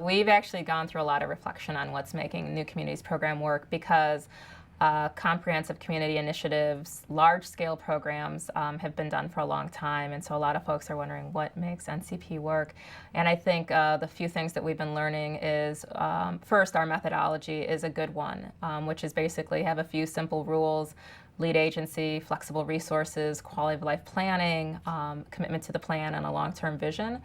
We've actually gone through a lot of reflection on what's making New Communities program work because comprehensive community initiatives, large-scale programs have been done for a long time, and so a lot of folks are wondering what makes NCP work. And I think the few things that we've been learning is, first, our methodology is a good one, which is basically have a few simple rules: lead agency, flexible resources, quality of life planning, commitment to the plan, and a long-term vision.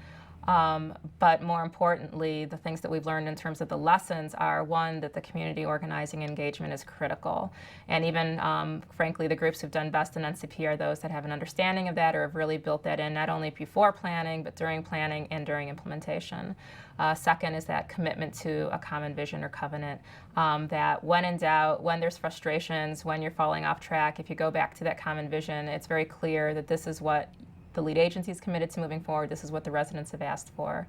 But more importantly, the things that we've learned in terms of the lessons are, one, that the community organizing engagement is critical. And even, frankly, the groups who've done best in NCP are those that have an understanding of that or have really built that in not only before planning, but during planning and during implementation. Second is that commitment to a common vision or covenant, that when in doubt, when there's frustrations, when you're falling off track, if you go back to that common vision, it's very clear that this is what the lead agency is committed to moving forward. This is what the residents have asked for.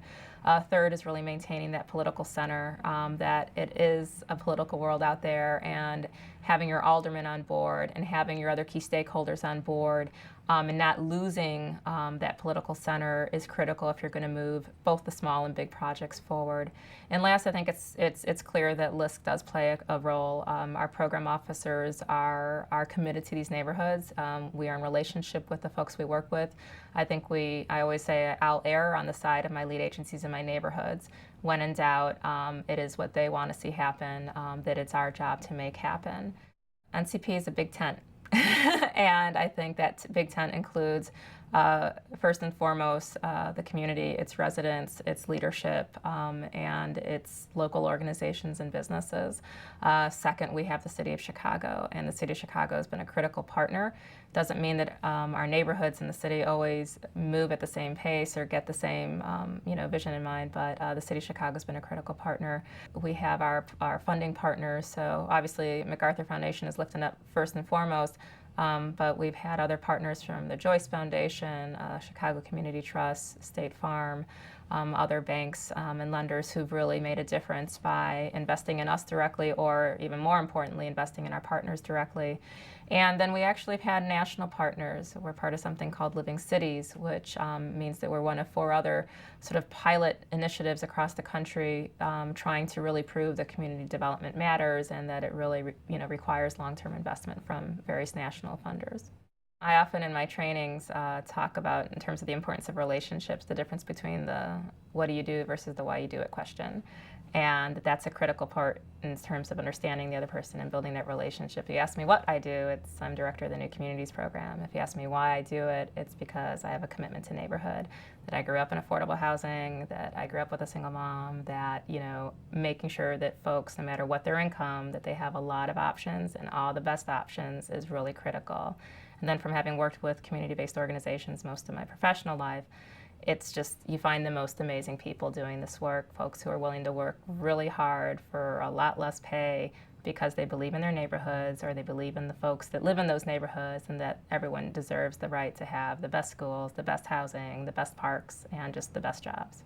Third is really maintaining that political center, that it is a political world out there, and having your aldermen on board and having your other key stakeholders on board, and not losing that political center is critical if you're going to move both the small and big projects forward. And last, I think it's clear that LISC does play a role. Our program officers are committed to these neighborhoods. We are in relationship with the folks we work with. I always say I'll err on the side of my lead agencies in my neighborhoods. When in doubt, it is what they want to see happen, that it's our job to make happen. NCP is a big tent. And I think that big tent includes, first and foremost, the community, its residents, its leadership, and its local organizations and businesses. Second, we have the City of Chicago, and the City of Chicago has been a critical partner. Doesn't mean that our neighborhoods in the city always move at the same pace or get the same vision in mind, but the City of Chicago has been a critical partner. We have our funding partners, so obviously MacArthur Foundation is lifting up first and foremost, but we've had other partners from the Joyce Foundation, Chicago Community Trust, State Farm, other banks and lenders who've really made a difference by investing in us directly, or even more importantly, investing in our partners directly. And then we actually have had national partners. We're part of something called Living Cities, which means that we're one of 4 other sort of pilot initiatives across the country, trying to really prove that community development matters and that it really requires long-term investment from various national funders. I often in my trainings talk about, in terms of the importance of relationships, the difference between the what do you do versus the why you do it question. And that's a critical part in terms of understanding the other person and building that relationship. If you ask me what I do, I'm director of the New Communities program. If you ask me why I do it, it's because I have a commitment to neighborhood, that I grew up in affordable housing, that I grew up with a single mom, that, making sure that folks, no matter what their income, that they have a lot of options and all the best options is really critical. And then from having worked with community-based organizations most of my professional life, it's just, you find the most amazing people doing this work, folks who are willing to work really hard for a lot less pay because they believe in their neighborhoods, or they believe in the folks that live in those neighborhoods, and that everyone deserves the right to have the best schools, the best housing, the best parks, and just the best jobs.